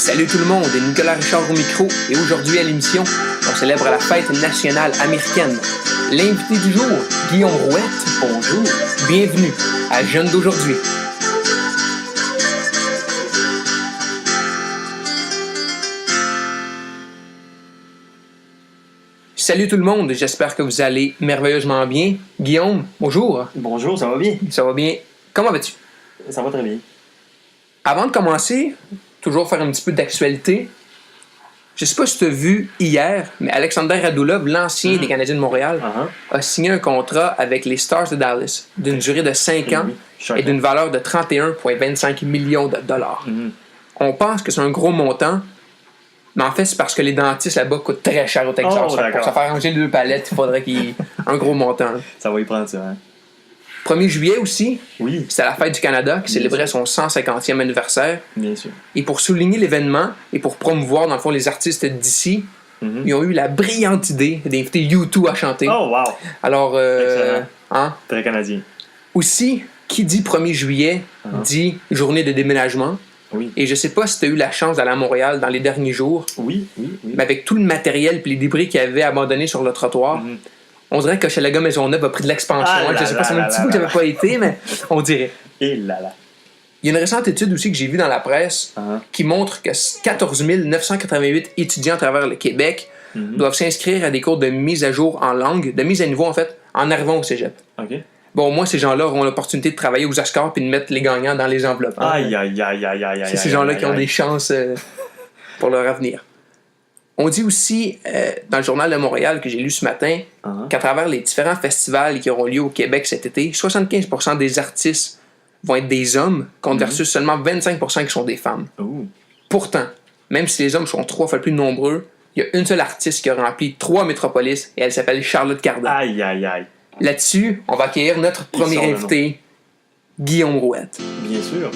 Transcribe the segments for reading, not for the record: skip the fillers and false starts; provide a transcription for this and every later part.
Salut tout le monde, Nicolas Richard au micro et aujourd'hui à l'émission, on célèbre la fête nationale américaine. L'invité du jour, Guillaume Rouette, bonjour, bienvenue à Jeunes d'aujourd'hui. Salut tout le monde, j'espère que vous allez merveilleusement bien. Guillaume, bonjour. Bonjour, ça va bien? Ça va bien. Comment vas-tu? Ça va très bien. Avant de commencer, toujours faire un petit peu d'actualité. Je sais pas si tu as vu hier, mais Alexander Radulov, l'ancien des Canadiens de Montréal, a signé un contrat avec les Stars de Dallas d'une durée de 5 ans et d'une valeur de 31,25 millions de dollars. On pense que c'est un gros montant, mais en fait, c'est parce que les dentistes là-bas coûtent très cher au Texas. Pour se faire ranger les deux palettes, il faudrait qu'il y ait un gros montant. Ça va y prendre ça, hein? 1er juillet aussi, oui. C'était la fête du Canada qui célébrait son 150e anniversaire. Bien sûr. Et pour souligner l'événement et pour promouvoir, dans le fond, les artistes d'ici, ils ont eu la brillante idée d'inviter U2 à chanter. Oh, wow! Alors, Très canadien. Aussi, qui dit 1er juillet, dit journée de déménagement. Oui. Et je sais pas si tu as eu la chance d'aller à Montréal dans les derniers jours. Oui. Mais avec tout le matériel et les débris qu'il y avait abandonnés sur le trottoir, on dirait que Hochelaga Maisonneuve a pris de l'expansion. Je sais pas si c'est un petit bout que j'avais pas été, mais on dirait. Et là. Il y a une récente étude aussi que j'ai vue dans la presse qui montre que 14 988 étudiants à travers le Québec doivent s'inscrire à des cours de mise à jour en langue, de mise à niveau en fait, en arrivant au cégep. OK. Bon, au moins, ces gens-là auront l'opportunité de travailler aux Oscars puis de mettre les gagnants dans les enveloppes. Aïe. C'est ces gens-là qui ont des chances pour leur avenir. On dit aussi, dans le Journal de Montréal que j'ai lu ce matin, qu'à travers les différents festivals qui auront lieu au Québec cet été, 75% des artistes vont être des hommes, contre versus seulement 25% qui sont des femmes. Pourtant, même si les hommes sont 3 fois plus nombreux, il y a une seule artiste qui a rempli 3 métropolis et elle s'appelle Charlotte Cardin. Aïe. Là-dessus, on va accueillir notre premier invité, Guillaume Rouette. Bien sûr.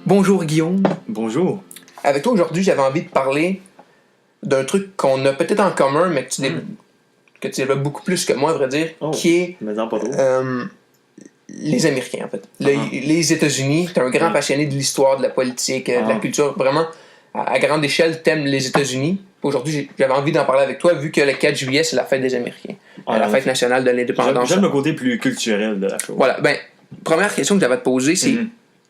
Bonjour Guillaume. Bonjour. Avec toi aujourd'hui, j'avais envie de parler d'un truc qu'on a peut-être en commun, mais que tu développes beaucoup plus que moi, à vrai dire, qui est les Américains, en fait. Les États-Unis. Tu es un grand passionné de l'histoire, de la politique, de la culture. Vraiment, à grande échelle, t'aimes les États-Unis. Aujourd'hui, j'avais envie d'en parler avec toi, vu que le 4 juillet, c'est la fête des Américains. La fête nationale de l'indépendance. J'aime le côté plus culturel de la chose. Voilà. Première question que j'avais à te poser, c'est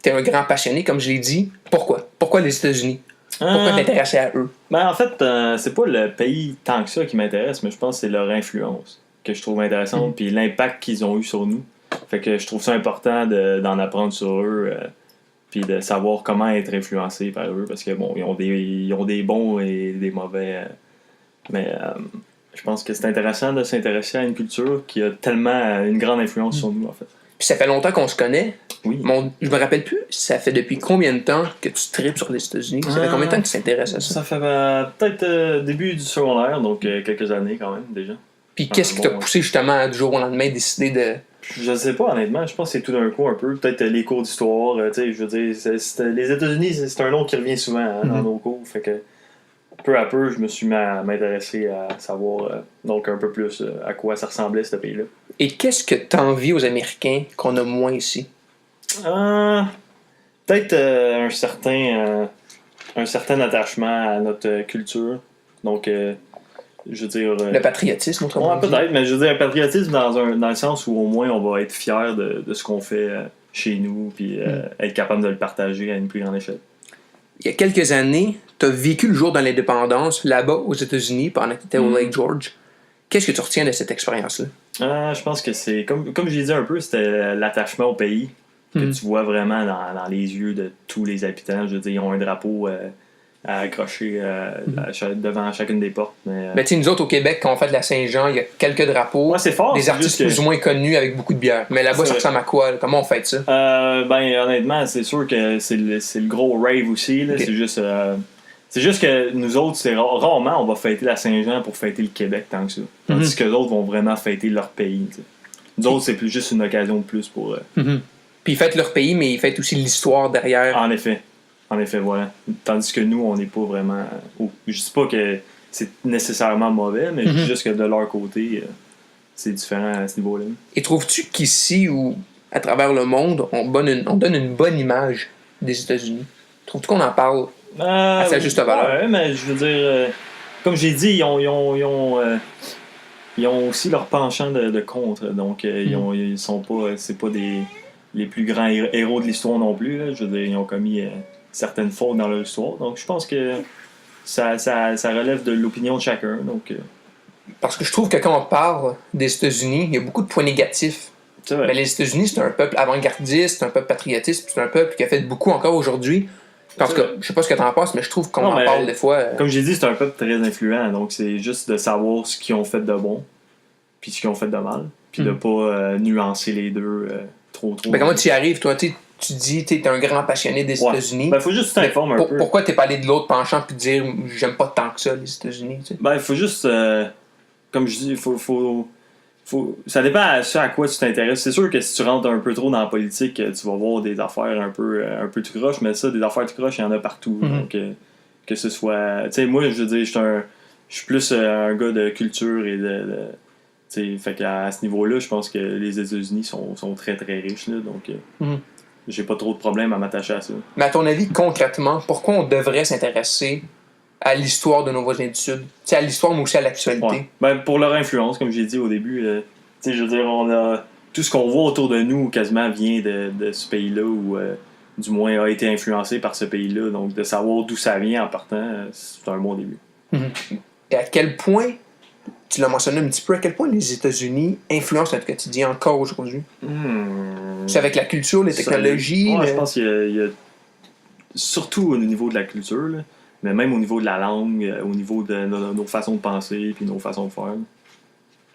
t'es un grand passionné, comme je l'ai dit. Pourquoi? Pourquoi les États-Unis? Pourquoi t'intéresser à eux? En fait, c'est pas le pays tant que ça qui m'intéresse, mais je pense que c'est leur influence que je trouve intéressante, puis l'impact qu'ils ont eu sur nous. Fait que je trouve ça important d'en apprendre sur eux, puis de savoir comment être influencé par eux, parce que bon, ils ont des bons et des mauvais. Mais je pense que c'est intéressant de s'intéresser à une culture qui a tellement une grande influence sur nous, en fait. Puis ça fait longtemps qu'on se connaît. Oui. Je me rappelle plus, ça fait depuis combien de temps que tu tripes sur les États-Unis? Ça fait combien de temps que tu t'intéresses à ça? Ça fait peut-être début du secondaire, donc quelques années quand même déjà. Puis qu'est-ce qui t'a poussé justement du jour au lendemain à décider de... Je sais pas honnêtement, je pense que c'est tout d'un coup un peu. Peut-être les cours d'histoire, tu sais, je veux dire, les États-Unis, c'est un nom qui revient souvent dans nos cours, fait que peu à peu, je me suis mis à m'intéresser à savoir donc un peu plus à quoi ça ressemblait ce pays-là. Et qu'est-ce que t'envies aux Américains qu'on a moins ici? Peut-être un certain attachement à notre culture. Donc, je veux dire... le patriotisme, autrement dit. Peut-être, mais je veux dire un patriotisme dans le sens où au moins on va être fier de ce qu'on fait chez nous, puis être capable de le partager à une plus grande échelle. Il y a quelques années, tu as vécu le jour de l'indépendance là-bas aux États-Unis pendant que tu étais au Lake George. Qu'est-ce que tu retiens de cette expérience-là? Je pense que c'est, comme je l'ai dit un peu, c'était l'attachement au pays que tu vois vraiment dans les yeux de tous les habitants. Je veux dire, ils ont un drapeau à accrocher devant chacune des portes. Mais tu sais, nous autres au Québec, quand on fait de la Saint-Jean, il y a quelques drapeaux. Ouais, c'est fort. Des artistes plus ou moins connus avec beaucoup de bière. Mais là-bas, ça ressemble à quoi? Comment on fait ça? Honnêtement, c'est sûr que c'est le gros rave aussi. Là. Okay. C'est juste que nous autres, rarement on va fêter la Saint-Jean pour fêter le Québec tant que ça. Tandis que les autres vont vraiment fêter leur pays. T'sais. Nous autres, c'est juste une occasion de plus pour... Puis ils fêtent leur pays, mais ils fêtent aussi l'histoire derrière. En effet, voilà. Tandis que nous, on n'est pas vraiment... je dis pas que c'est nécessairement mauvais, mais juste que de leur côté, c'est différent à ce niveau-là. Et trouves-tu qu'ici, ou à travers le monde, on donne une bonne image des États-Unis? Trouves-tu qu'on en parle à sa juste valeur? Ouais, mais je veux dire, comme j'ai dit, ils ont aussi leur penchant de contre. Donc, ils sont pas. C'est pas les plus grands héros de l'histoire non plus. Là. Je veux dire, ils ont commis certaines fautes dans leur histoire. Donc, je pense que ça relève de l'opinion de chacun. Donc, parce que je trouve que quand on parle des États-Unis, il y a beaucoup de points négatifs. Mais les États-Unis, c'est un peuple avant-gardiste, c'est un peuple patriotiste, c'est un peuple qui a fait beaucoup encore aujourd'hui. Parce que je sais pas ce que t'en penses, mais je trouve qu'on en parle des fois. Comme j'ai dit, c'est un peuple très influent, donc c'est juste de savoir ce qu'ils ont fait de bon, puis ce qu'ils ont fait de mal, puis de pas nuancer les deux trop. Ben comment tu y arrives, toi? Tu dis t'es un grand passionné des États-Unis. Ben faut juste t'informer un peu. Pourquoi t'es pas allé de l'autre penchant puis dire j'aime pas tant que ça les États-Unis? T'sais? Ben il faut juste, comme je dis, ça dépend à quoi tu t'intéresses. C'est sûr que si tu rentres un peu trop dans la politique, tu vas voir des affaires un peu tout croche, mais ça, des affaires tout croche, il y en a partout. Donc, que ce soit. Tu sais, moi, je veux dire, je suis plus un gars de culture et tu sais, fait qu'à ce niveau-là, je pense que les États-Unis sont très très riches. Là, donc, j'ai pas trop de problème à m'attacher à ça. Mais à ton avis, concrètement, pourquoi on devrait s'intéresser à l'histoire de Nouvelle-Zélande du Sud? T'sais, à l'histoire, mais aussi à l'actualité. Ouais. Ben, pour leur influence, comme j'ai dit au début, je veux dire, on a tout ce qu'on voit autour de nous quasiment vient de ce pays-là ou du moins a été influencé par ce pays-là. Donc, de savoir d'où ça vient en partant, c'est un bon début. Et à quel point, tu l'as mentionné un petit peu, à quel point les États-Unis influencent notre quotidien encore aujourd'hui? C'est avec la culture, les technologies? Je pense qu'il y a surtout au niveau de la culture, là. Mais même au niveau de la langue, au niveau de nos façons de penser puis nos façons de faire.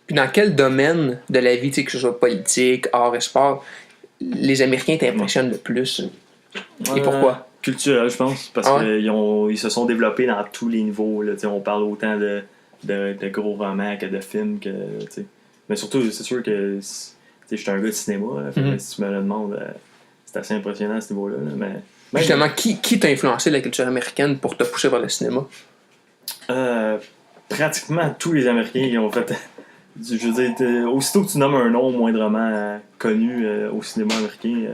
Puis dans quel domaine de la vie, que ce soit politique, art et sport, les Américains t'impressionnent le plus? Et pourquoi? Culturel, je pense, parce qu'ils se sont développés dans tous les niveaux. Là, on parle autant de gros romans que de films. Mais surtout, c'est sûr que je suis un gars de cinéma. Là, si tu me le demandes, c'est assez impressionnant à ce niveau-là. Là, mais justement, qui t'a influencé la culture américaine pour te pousser vers le cinéma? Pratiquement tous les Américains qui ont fait. Je veux dire, aussitôt que tu nommes un nom moindrement connu au cinéma américain,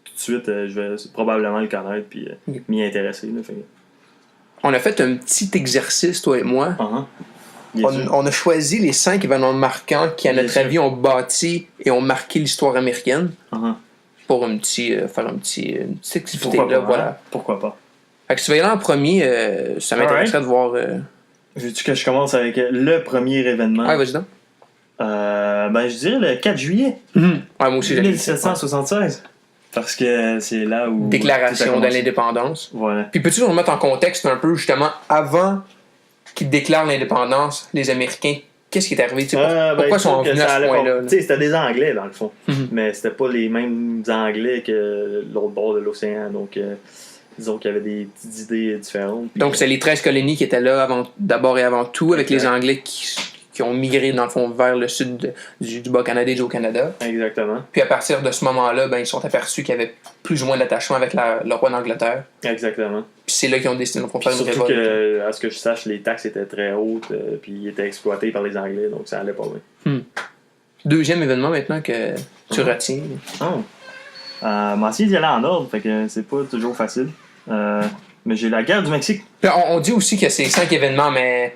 tout de suite, je vais probablement le connaître et m'y intéresser. Là, fait. On a fait un petit exercice, toi et moi. On a choisi les 5 événements marquants qui, à notre avis, ont bâti et ont marqué l'histoire américaine. Pour faire une petite activité. Voilà. Pourquoi pas? Fait que si tu vas y aller en premier, ça m'intéresserait de voir. Veux-tu que je commence avec le premier événement? Ah, vas-y donc. Je dirais le 4 juillet. Ouais, moi aussi, 1776. Parce que c'est là où. Déclaration de l'indépendance. Voilà. Puis peux-tu nous remettre en contexte un peu, justement, avant qu'ils déclarent l'indépendance, les Américains, qu'est-ce qui est arrivé? Pourquoi ils sont venus à ce point-là? C'était des Anglais, dans le fond. Mais c'était pas les mêmes Anglais que l'autre bord de l'océan. Donc, disons qu'il y avait des petites idées différentes. Donc, c'est les 13 colonies qui étaient là d'abord et avant tout, avec les Anglais qui ont migré, dans le fond, vers le sud du Bas-Canada et du Haut-Canada. Exactement. Puis à partir de ce moment-là, ils se sont aperçus qu'il y avait plus ou moins d'attachement avec le roi d'Angleterre. Exactement. Puis c'est là qu'ils ont décidé de faire une révolte. Surtout que, à ce que je sache, les taxes étaient très hautes, puis ils étaient exploités par les Anglais, donc ça allait pas bien. Deuxième événement maintenant que tu retiens. Moi aussi, d'y aller en ordre, fait que c'est pas toujours facile. Mais j'ai la guerre du Mexique. On dit aussi que c'est 5 événements, mais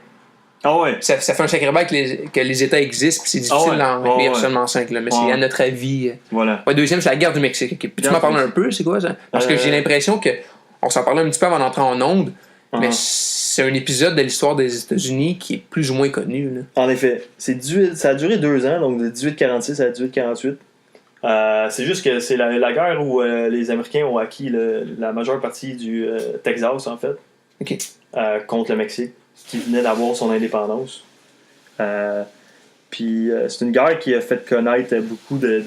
ça fait un sacré bail que les États existent, puis c'est difficile d'en inclure seulement 5. Là, mais c'est à notre avis. Voilà. Deuxième, c'est la guerre du Mexique. Okay. Puis tu m'en parles un peu, c'est quoi ça? Parce que j'ai l'impression qu'on s'en parlait un petit peu avant d'entrer en onde, mais c'est un épisode de l'histoire des États-Unis qui est plus ou moins connu. Là. En effet. Ça a duré 2 ans, donc de 1846 à 1848. C'est juste que c'est la guerre où les Américains ont acquis la majeure partie du Texas, en fait, contre le Mexique, qui venait d'avoir son indépendance. Puis c'est une guerre qui a fait connaître beaucoup de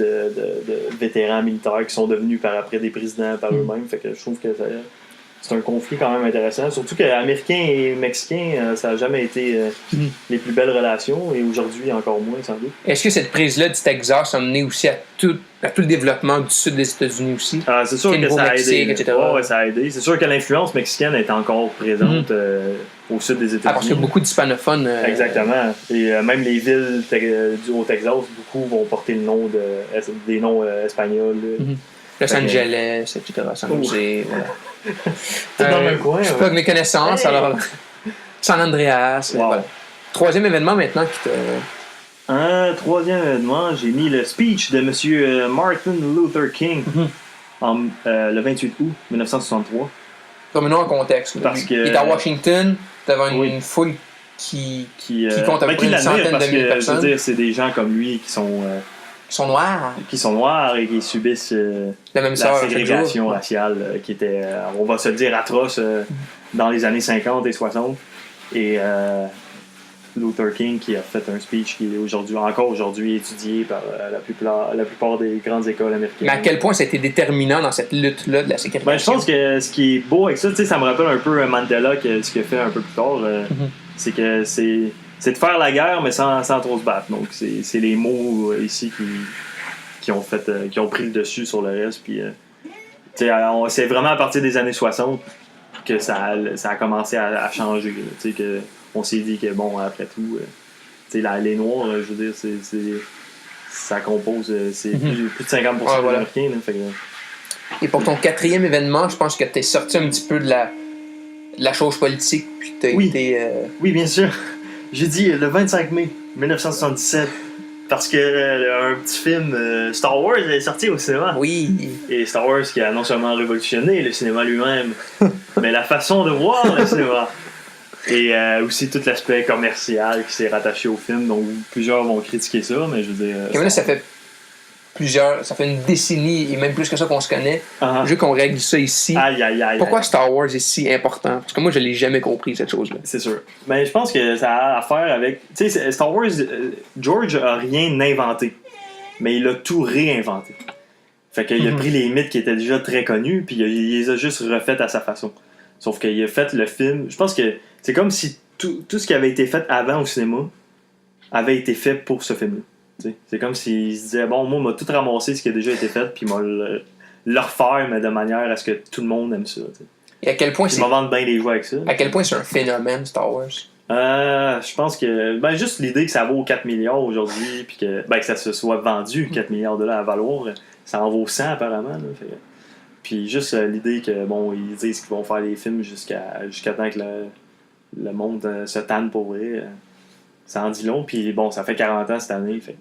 vétérans militaires qui sont devenus par après des présidents par eux-mêmes. Fait que je trouve que c'est un conflit quand même intéressant. Surtout que Américains et Mexicains, ça n'a jamais été les plus belles relations, et aujourd'hui encore moins, sans doute. Est-ce que cette prise-là du Texas a mené aussi à tout le développement du sud des États-Unis aussi? C'est sûr que ça a aidé. Ça a aidé. C'est sûr que l'influence mexicaine est encore présente au sud des États-Unis. Parce qu'il y a beaucoup d'hispanophones. Exactement. Et même les villes au Texas, beaucoup vont porter des noms espagnols. Los Angeles, etc. San Jose, voilà. Tout dans le même coin. Je plug mes connaissances, alors. San Andreas, voilà. Troisième événement maintenant qui te. Un troisième événement, j'ai mis le speech de M. Martin Luther King le 28 août 1963. Remets-nous en contexte. Parce que, il est à Washington, devant une foule qui compte à peu près une centaine de mille personnes. Je veux dire, c'est des gens comme lui qui sont noirs. Qui sont noirs et qui subissent la ségrégation raciale qui était, on va se le dire, atroce dans les années 50 et 60. Et Luther King qui a fait un speech qui est encore aujourd'hui étudié par la plupart des grandes écoles américaines. Mais à quel point ça a été déterminant dans cette lutte-là de la ségrégation? Je pense que ce qui est beau avec ça, ça me rappelle un peu Mandela, ce qu'il a fait un peu plus tard. C'est que c'est de faire la guerre, mais sans trop se battre. Donc, c'est les mots ici qui ont pris le dessus sur le reste. Puis, c'est vraiment à partir des années 60 que ça a commencé à changer. Que on s'est dit que, bon, après tout, les Noirs, je veux dire, ça compose plus de 50% des Américains. Et pour ton quatrième événement, je pense que tu es sorti un petit peu de la chose politique. Puis tu as été. Oui, bien sûr. J'ai dit le 25 mai 1977 parce que un petit film Star Wars est sorti au cinéma. Oui. Et Star Wars qui a non seulement révolutionné le cinéma lui-même, mais la façon de voir le cinéma. Et aussi tout l'aspect commercial qui s'est rattaché au film. Donc plusieurs vont critiquer ça, mais je veux dire. Et là, ça fait une décennie et même plus que ça qu'on se connaît. Je veux qu'on règle ça ici. Pourquoi Star Wars est si important? Parce que moi, je l'ai jamais compris, cette chose-là. C'est sûr. Mais je pense que ça a à faire avec... Tu sais, Star Wars, George a rien inventé, mais il a tout réinventé. Fait qu'il a pris les mythes qui étaient déjà très connus, puis il les a juste refaits à sa façon. Sauf qu'il a fait le film... Je pense que c'est comme si tout ce qui avait été fait avant au cinéma avait été fait pour ce film-là. T'sais, c'est comme s'il se disait, bon, moi, m'a tout ramassé ce qui a déjà été fait, puis m'a le refaire, mais de manière à ce que tout le monde aime ça. T'sais. Et à quel point c'est. Ils m'en vendent bien les jouets avec ça. À quel point c'est un phénomène, Star Wars? Je pense que. Juste l'idée que ça vaut 4 milliards aujourd'hui, puis que ça se soit vendu 4 milliards $ à valoir, ça en vaut 100 apparemment. Là, fait. Puis juste l'idée que, bon, ils disent qu'ils vont faire les films jusqu'à temps que le monde se tanne pour vrai. Ça en dit long, puis bon, ça fait 40 ans cette année. Fait,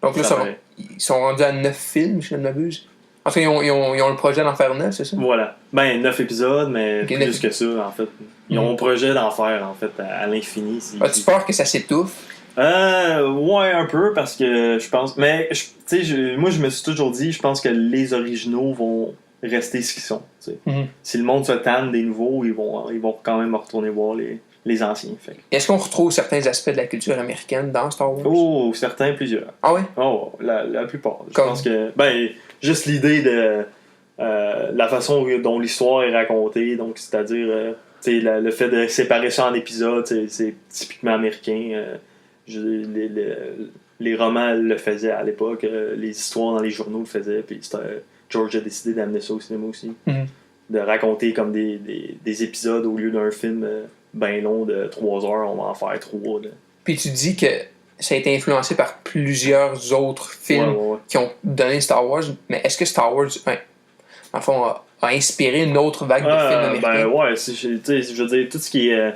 donc là, ils sont rendus à 9 films, si je ne m'abuse. En fait, ils ont le projet d'en faire 9, c'est ça? Voilà. 9 épisodes, mais plus que ça, en fait. Ils ont le projet d'en faire, en fait, à l'infini. As-tu peur que ça s'étouffe? Ouais, un peu, parce que je pense... Mais, tu sais, moi, je me suis toujours dit, je pense que les originaux vont rester ce qu'ils sont. Si le monde se tanne des nouveaux, ils vont quand même retourner voir les anciens. Fait. Est-ce qu'on retrouve certains aspects de la culture américaine dans Star Wars? Oh, certains, plusieurs. Ah ouais? Oh, la plupart. Je pense que, juste l'idée de la façon dont l'histoire est racontée, donc c'est-à-dire, le fait de séparer ça en épisodes, c'est typiquement américain. Les romans le faisaient à l'époque, les histoires dans les journaux le faisaient, puis George a décidé d'amener ça au cinéma aussi. De raconter comme des épisodes au lieu d'un film bien long de 3 heures, on va en faire 3. Là. Puis tu dis que ça a été influencé par plusieurs autres films qui ont donné Star Wars, mais est-ce que Star Wars, en fond, a inspiré une autre vague de films américains? Je veux dire, tout ce qui est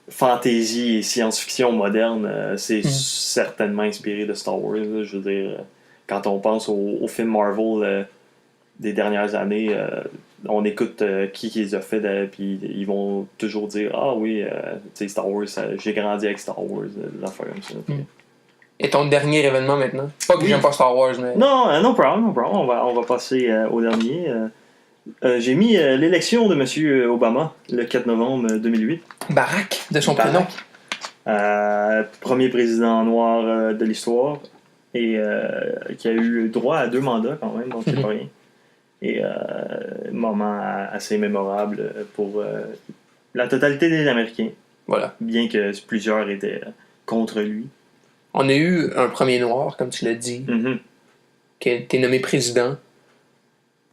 fantasy et science-fiction moderne, c'est certainement inspiré de Star Wars. Là, je veux dire, quand on pense aux films Marvel des dernières années, on écoute qui les a fait, puis ils vont toujours dire « Ah oui, Star Wars, j'ai grandi avec Star Wars », des affaires comme ça. Et ton dernier événement maintenant? Pas que j'aime pas Star Wars, mais... Non, no problem. On va passer au dernier. J'ai mis l'élection de M. Obama le 4 novembre 2008. Barack, de son prénom. Premier président noir de l'histoire et qui a eu droit à 2 mandats quand même, donc c'est pas rien. Et moment assez mémorable pour la totalité des Américains. Voilà. Bien que plusieurs étaient contre lui. On a eu un premier noir, comme tu l'as dit, qui a été nommé président.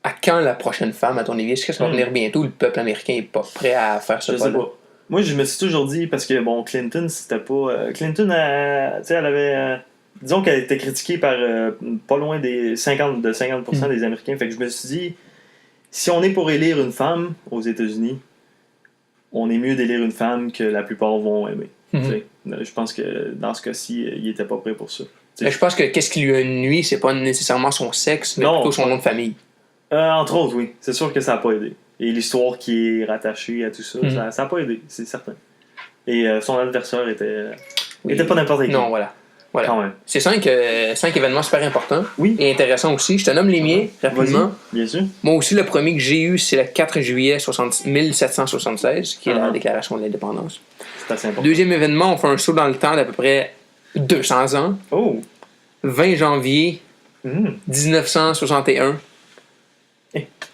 À quand la prochaine femme, à ton avis? Est-ce que ça va venir bientôt? Le peuple américain n'est pas prêt à faire ce pas. Je sais pas. Moi, je me suis toujours dit, parce que, bon, Clinton, c'était pas... Clinton, elle avait disons qu'elle était critiquée par pas loin des 50% des Américains. Fait que je me suis dit, si on est pour élire une femme aux États-Unis, on est mieux d'élire une femme que la plupart vont aimer. Je pense que dans ce cas-ci, il était pas prêt pour ça. Je pense que qu'est-ce qui lui a nuit, c'est pas nécessairement son sexe, mais plutôt son nom de famille. Entre autres, oui. C'est sûr que ça n'a pas aidé. Et l'histoire qui est rattachée à tout ça, ça n'a pas aidé, c'est certain. Et son adversaire était pas n'importe qui. Non, voilà. Quand même. C'est 5 événements super importants et intéressants aussi. Je te nomme les miens rapidement. Vas-y, bien sûr. Moi aussi, le premier que j'ai eu, c'est le 4 juillet 1776, qui est la Déclaration de l'indépendance. C'est assez important. Deuxième événement, on fait un saut dans le temps d'à peu près 200 ans. 20 janvier 1961.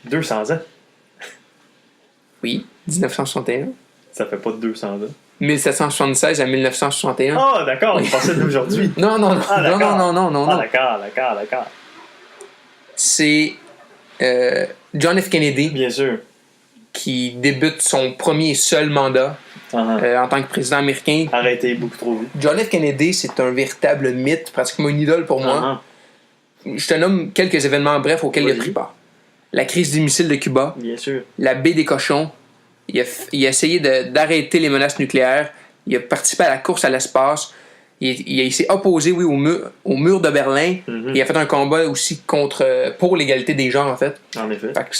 200 ans? Oui, 1961. Ça fait pas 200 ans. 1776 à 1961. Ah, d'accord, on pensait d'aujourd'hui. Non. Non. D'accord. C'est John F. Kennedy. Bien sûr. Qui débute son premier et seul mandat en tant que président américain. Arrêtez beaucoup trop vite. John F. Kennedy, c'est un véritable mythe, pratiquement une idole pour moi. Je te nomme quelques événements brefs auxquels il a pris part. La crise des missiles de Cuba. Bien sûr. La baie des cochons. Il a essayé d'arrêter les menaces nucléaires. Il a participé à la course à l'espace. Il s'est opposé, au mur de Berlin. Il a fait un combat aussi pour l'égalité des genres, en fait. En effet. Fait que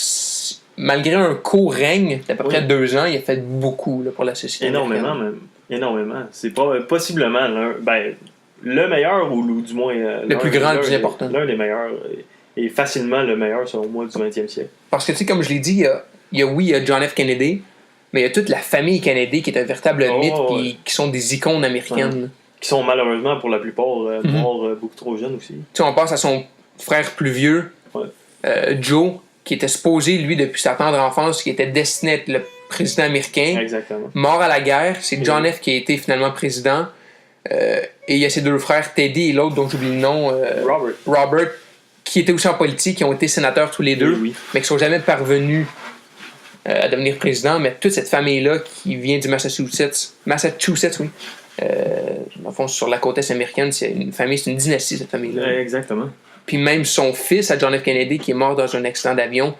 malgré un court règne d'à peu près 2 ans, il a fait beaucoup là, pour la société. Énormément, même. Énormément. C'est pas possiblement le meilleur, ou du moins... le plus grand, le plus important. L'un des meilleurs, et facilement le meilleur, selon moi, du 20e siècle. Parce que, tu sais, comme je l'ai dit, il y a John F. Kennedy, mais il y a toute la famille Kennedy qui est un véritable mythe, puis qui sont des icônes américaines. Qui sont malheureusement, pour la plupart, morts beaucoup trop jeunes aussi. Tu sais, on passe à son frère plus vieux, Joe, qui était supposé, lui, depuis sa tendre enfance, qui était destiné à être le président américain. Exactement. Mort à la guerre. C'est John F. qui a été finalement président. Et il y a ses 2 frères, Teddy et l'autre dont j'oublie le nom, Robert, qui étaient aussi en politique, qui ont été sénateurs tous les deux, mais qui ne sont jamais parvenus à devenir président. Mais toute cette famille-là qui vient du Massachusetts, oui. Dans le fond, sur la côte est américaine, c'est une famille, c'est une dynastie, cette famille-là. Exactement. Puis même son fils, à John F. Kennedy, qui est mort dans un accident d'avion,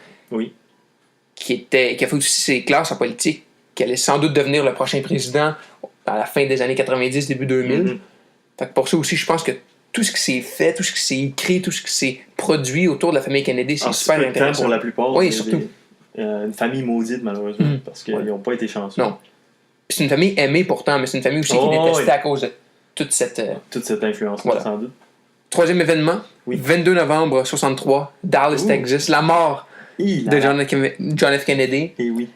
qui a fait aussi ses classes en politique, qui allait sans doute devenir le prochain président à la fin des années 90, début 2000. Fait que pour ça aussi, je pense que tout ce qui s'est fait, tout ce qui s'est écrit, tout ce qui s'est produit autour de la famille Kennedy, c'est super intéressant. Pour la plupart. Oui, surtout. Une famille maudite, malheureusement, parce qu'ils n'ont pas été chanceux. Non. Puis c'est une famille aimée pourtant, mais c'est une famille aussi qui est détestée à cause de toute cette influence, sans doute. Troisième événement, 22 novembre 63, Dallas, Texas, la mort de John F. Kennedy. Et oui.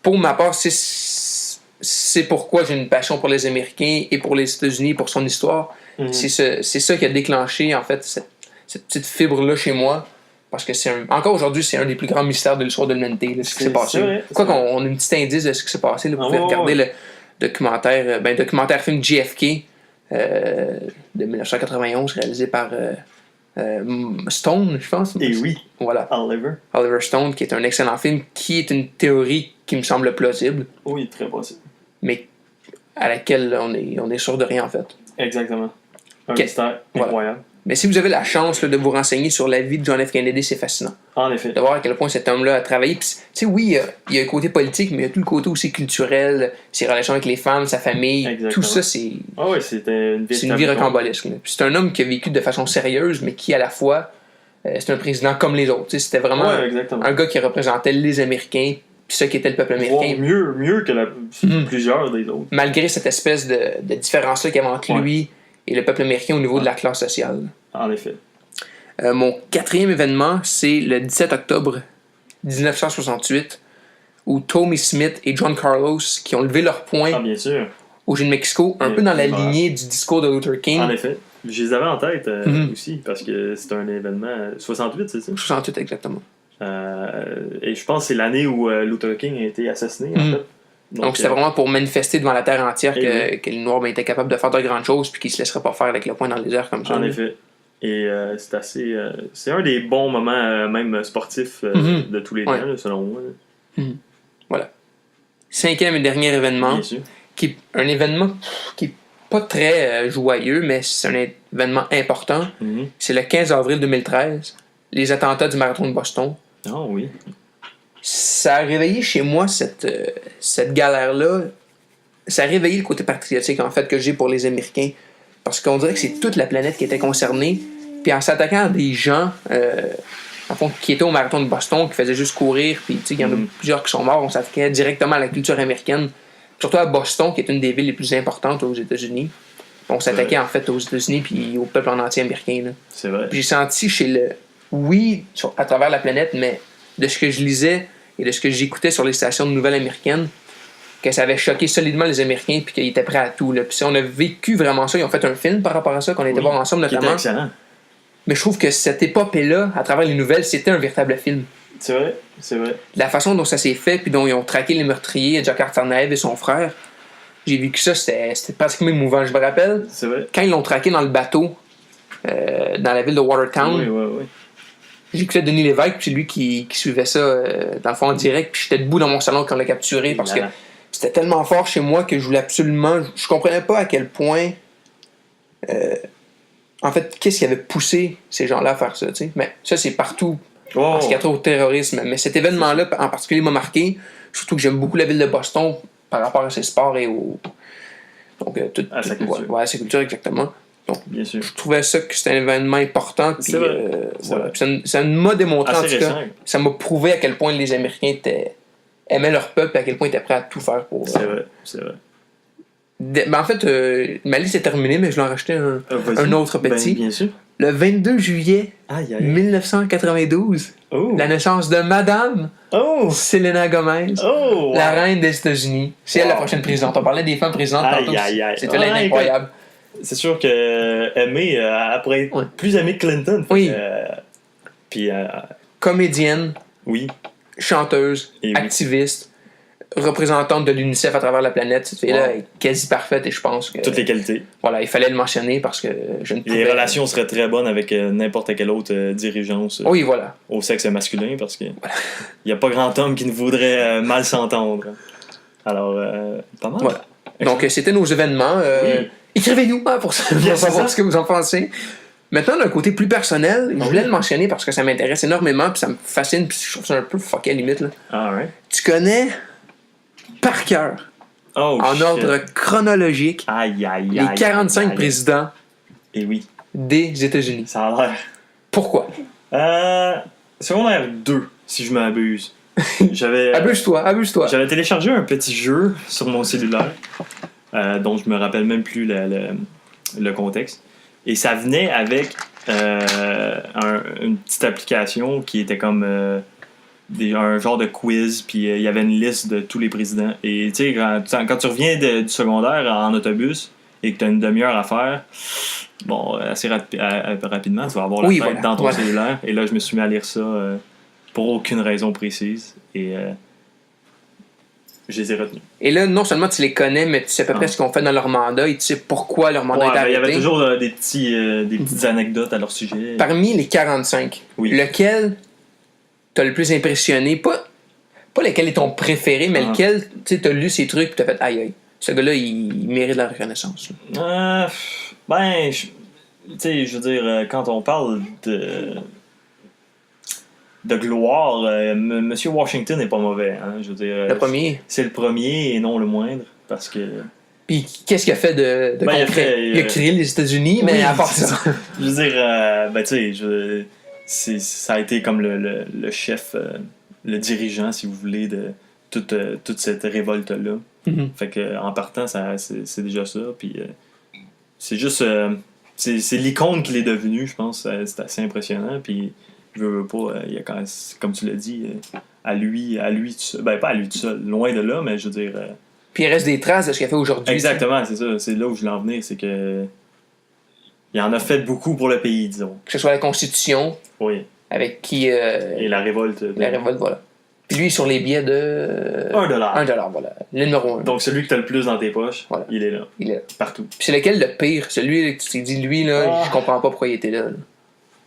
Pour ma part, c'est pourquoi j'ai une passion pour les Américains et pour les États-Unis, pour son histoire. C'est ça qui a déclenché, en fait, cette petite fibre-là chez moi. Parce que encore aujourd'hui, c'est un des plus grands mystères de l'histoire de l'humanité, ce qui s'est passé. Quoi qu'on a un petit indice de ce qui s'est passé, là, vous pouvez regarder le documentaire film JFK de 1991, réalisé par Stone, je pense. Et oui, voilà. Oliver Stone, qui est un excellent film, qui est une théorie qui me semble plausible. Oui, très possible. Mais à laquelle on est sûr de rien, en fait. Exactement. Un mystère incroyable. Mais si vous avez la chance de vous renseigner sur la vie de John F. Kennedy, c'est fascinant. En effet. De voir à quel point cet homme-là a travaillé. Puis, tu sais, oui, il y a un côté politique, mais il y a tout le côté aussi culturel, ses relations avec les femmes, sa famille. Exactement. Tout ça, c'est. Ah oui, c'était une vie rocambolesque. Puis c'est un homme qui a vécu de façon sérieuse, mais qui, à la fois, c'est un président comme les autres. C'était vraiment un gars qui représentait les Américains, puis ça qui était le peuple américain. Mieux que plusieurs des autres. Malgré cette espèce de différence-là qu'il y avait entre lui et le peuple américain au niveau de la classe sociale. En effet. Mon 4e événement, c'est le 17 octobre 1968, où Tommy Smith et John Carlos, qui ont levé leur poing au Jeu de Mexico, un peu dans la lignée du discours de Luther King. En effet. Je les avais en tête aussi, parce que c'est un événement... 68, c'est ça? 68, exactement. Et je pense que c'est l'année où Luther King a été assassiné, en fait. Donc c'était vraiment pour manifester devant la terre entière que les Noirs étaient capables de faire de grandes choses puis qu'ils se laisseraient pas faire avec le poing dans les airs comme ça. En effet. Et c'est assez... c'est un des bons moments, même sportifs, de tous les temps, là, selon moi. Voilà. 5e et dernier événement. Bien sûr. Un événement qui est pas très joyeux, mais c'est un événement important. C'est le 15 avril 2013, les attentats du marathon de Boston. Ah oui. Ça a réveillé chez moi cette galère-là. Ça a réveillé le côté patriotique, en fait, que j'ai pour les Américains. Parce qu'on dirait que c'est toute la planète qui était concernée. Puis en s'attaquant à des gens en fond, qui étaient au marathon de Boston, qui faisaient juste courir, puis il y en a plusieurs qui sont morts, on s'attaquait directement à la culture américaine. Surtout à Boston, qui est une des villes les plus importantes aux États-Unis. On s'attaquait en fait aux États-Unis puis au peuple en entier américain. Là. C'est vrai. Puis j'ai senti chez le... Oui, à travers la planète, mais de ce que je lisais et de ce que j'écoutais sur les stations de nouvelles américaines, que ça avait choqué solidement les Américains puis qu'ils étaient prêts à tout. Là. Puis on a vécu vraiment ça. Ils ont fait un film par rapport à ça qu'on était voir ensemble notamment. Qui était excellent. Mais je trouve que cette épopée-là, à travers les nouvelles, c'était un véritable film. C'est vrai, c'est vrai. La façon dont ça s'est fait puis dont ils ont traqué les meurtriers, Jack Arthur-Naev et son frère, j'ai vécu ça, c'était pratiquement émouvant. Je me rappelle, c'est vrai. Quand ils l'ont traqué dans le bateau, dans la ville de Watertown, oui. J'écoutais Denis Lévesque, puis c'est lui qui suivait ça dans le fond en direct, puis j'étais debout dans mon salon quand on l'a capturé parce que c'était tellement fort chez moi que je voulais absolument. Je comprenais pas à quel point. En fait, qu'est-ce qui avait poussé ces gens-là à faire ça, tu sais. Mais ça, c'est partout en ce qui a trait au terrorisme. Mais cet événement-là, en particulier, m'a marqué. Surtout que j'aime beaucoup la ville de Boston par rapport à ses sports et au. Donc, à sa culture. Ouais, à sa culture, exactement. Donc, bien sûr. Je trouvais ça que c'était un événement important. Puis, voilà. Ça m'a démontré, assez en tout cas, récent. ça m'a prouvé à quel point les Américains aimaient leur peuple et à quel point ils étaient prêts à tout faire pour. C'est vrai. En fait, ma liste est terminée, mais je vais en racheter un autre petit. Bien sûr. Le 22 juillet 1992, la naissance de Madame Selena Gomez, la reine des États-Unis. C'est elle la prochaine présidente. On parlait des femmes présidentes tantôt. C'était incroyable. C'est sûr que aimée, après être plus aimée que Clinton. Oui. Puis, comédienne, chanteuse, activiste, représentante de l'UNICEF à travers la planète. Cette fille-là est quasi parfaite et je pense que... Toutes les qualités. Voilà, il fallait le mentionner parce que je ne pouvais... Les relations seraient très bonnes avec n'importe quelle autre dirigeance au sexe masculin parce qu'il n'y a pas grand homme qui ne voudrait mal s'entendre. Alors, pas mal. Voilà. Donc, c'était nos événements. Écrivez-nous pour savoir ce que vous en pensez. Maintenant, d'un côté plus personnel, je voulais le mentionner parce que ça m'intéresse énormément puis ça me fascine puis je trouve ça un peu fucké limite. Là. Tu connais par cœur, en ordre chronologique, les 45 présidents des États-Unis. Ça a l'air. Pourquoi? Secondaire 2, si je m'abuse. Abuse-toi. J'avais téléchargé un petit jeu sur mon cellulaire, dont je me rappelle même plus le contexte. Et ça venait avec une petite application qui était comme un genre de quiz, puis il y avait une liste de tous les présidents. Et tu sais, quand tu reviens du secondaire en autobus et que tu as une demi-heure à faire, assez rapidement, tu vas avoir la tête dans ton cellulaire. Et là, je me suis mis à lire ça pour aucune raison précise. Et je les ai retenus. Et là, non seulement tu les connais, mais tu sais à peu près ce qu'on fait dans leur mandat et tu sais pourquoi leur mandat est arrêté. Il y avait toujours des petites anecdotes à leur sujet. Parmi les 45, lequel t'as le plus impressionné? Pas lequel est ton préféré, mais lequel tu as lu ces trucs et t'as fait aïe, ce gars-là, il mérite la reconnaissance. Tu sais, je veux dire, quand on parle de gloire, M. Washington n'est pas mauvais. Hein, je veux dire, le premier. C'est le premier et non le moindre. Parce que. Puis qu'est-ce qu'il a fait de concret? Il a créé les États-Unis, mais à part ça. Je veux dire, tu sais, ça a été comme le chef, le dirigeant, si vous voulez, de toute cette révolte-là. Fait que en partant, c'est déjà ça. Puis c'est juste. C'est l'icône qu'il est devenu, je pense. C'est assez impressionnant. Puis. Je veux pas, il y a comme tu l'as dit, à lui tout seul. Ben, pas à lui tout seul, loin de là, mais je veux dire. Puis il reste des traces de ce qu'il a fait aujourd'hui. Exactement, c'est ça. C'est là où je voulais en venir. C'est que. Il en a fait beaucoup pour le pays, disons. Que ce soit la Constitution. Oui. Avec qui. Et la révolte. La révolte, voilà. Puis lui, sur les billets de. $1. $1, voilà. Le numéro 1. Donc celui que t'as le plus dans tes poches, il est là. Il est là. Partout. Puis c'est lequel le pire? Celui que tu t'es dit, lui, là, je comprends pas pourquoi il était là.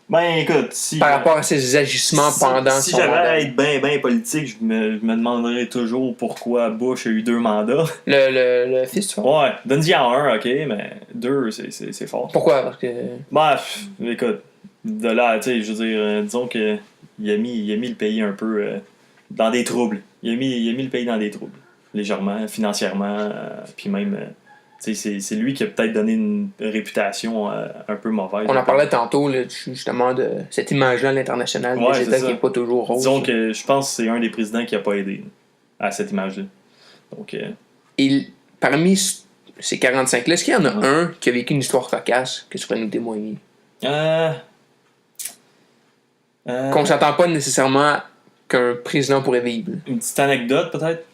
Ben écoute, si. Par rapport à ses agissements pendant si son j'avais mandat. à être bien politique, je me demanderais toujours pourquoi Bush a eu 2 mandats. Le fils, tu vois? Ouais, donne-y à 1, ok, mais 2, c'est fort. Pourquoi? Parce que. Ben, écoute, de là, tu sais, je veux dire, disons que il a mis le pays un peu dans des troubles. Il a mis le pays dans des troubles, légèrement, financièrement, puis même, tu sais, c'est lui qui a peut-être donné une réputation un peu mauvaise. On en parlait tantôt, là, justement, de cette image-là à l'international Ouais, des États c'est qui n'est pas toujours rose. Disons que je pense que c'est un des présidents qui a pas aidé à cette image-là. Donc, Et parmi ces 45-là, est-ce qu'il y en a un qui a vécu une histoire cocasse que tu pourrais nous témoigner? Qu'on s'attend pas nécessairement qu'un président pourrait vivre. Une petite anecdote, peut-être.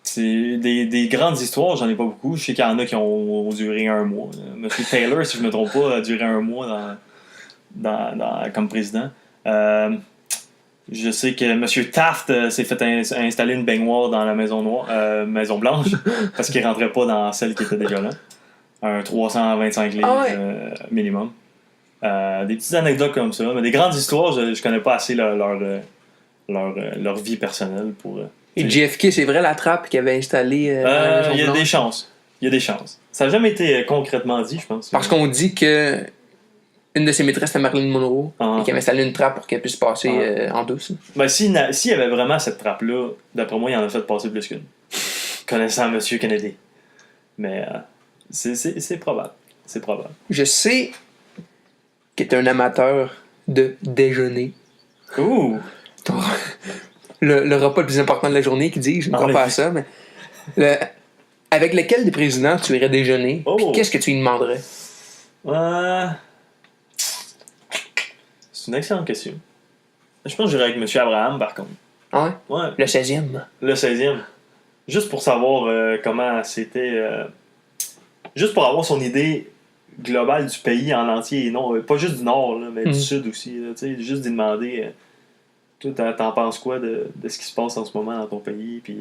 C'est des grandes histoires, j'en ai pas beaucoup. Je sais qu'il y en a qui ont duré 1 mois. Monsieur Taylor, si je me trompe pas, a duré 1 mois comme président. Je sais que Monsieur Taft s'est fait installer une baignoire dans la Maison Blanche parce qu'il rentrait pas dans celle qui était déjà là. Un 325 livres minimum. Des petites anecdotes comme ça, mais des grandes histoires, je connais pas assez leur vie personnelle pour. Et JFK, c'est vrai la trappe qu'il avait installée dans la Maison Il y a Blanche? des chances. Il y a des chances. Ça n'a jamais été concrètement dit, je pense. Parce qu'on dit que une de ses maîtresses c'était Marilyn Monroe et qu'elle avait installé une trappe pour qu'elle puisse passer en douce. Ben, s'il y avait vraiment cette trappe-là, d'après moi, il en a fait passer plus qu'une. Connaissant M. Kennedy. Mais c'est probable. C'est probable. Je sais que tu es un amateur de déjeuner. Ouh! Le repas le plus important de la journée, qui dit, je ne crois pas à ça, mais avec lequel des présidents tu irais déjeuner? Puis qu'est-ce que tu lui demanderais? C'est une excellente question. Je pense que j'irais avec M. Abraham, par contre. Ah ouais? Ouais. Le 16e. Le 16e. Juste pour savoir comment c'était... juste pour avoir son idée globale du pays en entier, et non, pas juste du Nord, là, mais du Sud aussi. Là, juste d'y demander... toi, t'en penses quoi de ce qui se passe en ce moment dans ton pays, puis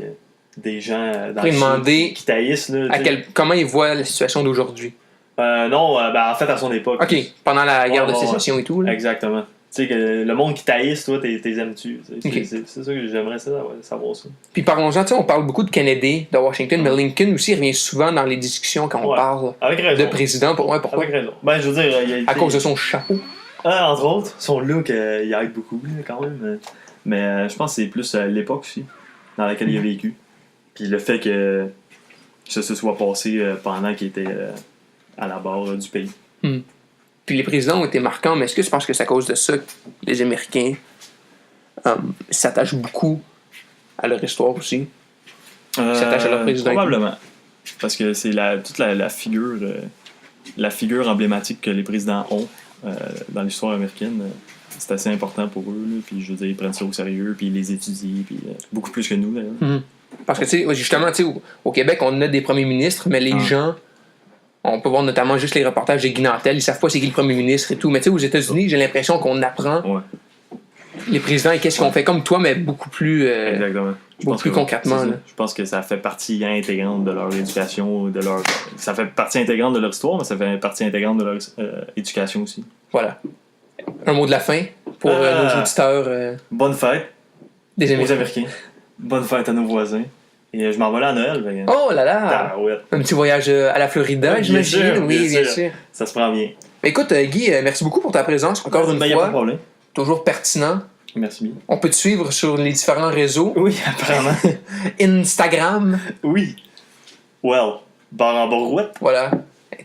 des gens dans le Sud qui taillissent, là, comment ils voient la situation d'aujourd'hui? Non, en fait, à son époque. OK, pendant la guerre de sécession et tout. Là. Exactement. Tu sais, que le monde qui taillisse, toi, t'es aimes-tu? Okay. C'est ça que j'aimerais savoir ça. Puis parlons-en, on parle beaucoup de Kennedy, de Washington, mais Lincoln aussi revient souvent dans les discussions quand on parle de président. Pourquoi? Avec raison. Ben, je veux dire... à cause de son chapeau. Entre autres, son look, il aide beaucoup, quand même. Mais je pense que c'est plus l'époque aussi, dans laquelle il a vécu. Puis le fait que ça se soit passé pendant qu'il était à la barre du pays. Puis les présidents ont été marquants, mais est-ce que c'est parce que c'est à cause de ça que les Américains s'attachent beaucoup à leur histoire aussi? S'attachent à leur président? Probablement. Parce que c'est toute la figure emblématique que les présidents ont dans l'histoire américaine. C'est assez important pour eux, là, puis je veux dire, ils prennent ça au sérieux, puis ils les étudient, puis beaucoup plus que nous, d'ailleurs. Parce que, tu sais, justement, au Québec, on a des premiers ministres, mais les gens, on peut voir notamment juste les reportages de Guy Nantel, ils savent pas c'est qui le premier ministre et tout, mais tu sais, aux États-Unis, j'ai l'impression qu'on apprend les présidents et qu'est-ce qu'on fait comme toi, mais beaucoup plus, concrètement. Je pense que ça fait partie intégrante de leur éducation, ça fait partie intégrante de leur histoire, mais ça fait partie intégrante de leur éducation aussi. Voilà. Un mot de la fin pour nos auditeurs. Bonne fête aux Américains. Bonne fête à nos voisins. Et je m'en vais là à Noël. Oh là là! Un petit voyage à la Florida, j'imagine. Oui, bien sûr. Ça se prend bien. Écoute, Guy, merci beaucoup pour ta présence. Encore une fois. Il n'y a pas de problème. Toujours pertinent. Merci bien. On peut te suivre sur les différents réseaux. Oui, apparemment. Instagram. Oui. Barre en barouette. Voilà.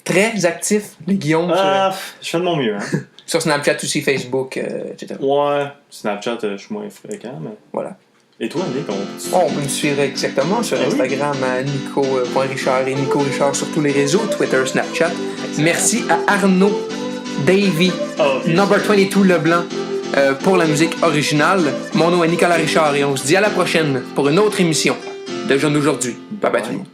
Très actif, le Guillaume. Je fais de mon mieux. Sur Snapchat aussi, Facebook, etc. Ouais, Snapchat, je suis moins fréquent, mais... Voilà. Et toi, Nick, on peut me suivre exactement sur Instagram à Nico.Richard et Nico Richard sur tous les réseaux, Twitter, Snapchat. Excellent. Merci à Arnaud Davy, Number 22 Leblanc, pour la musique originale. Mon nom est Nicolas Richard et on se dit à la prochaine pour une autre émission de Jeunes d'aujourd'hui. Bye bye tout le monde.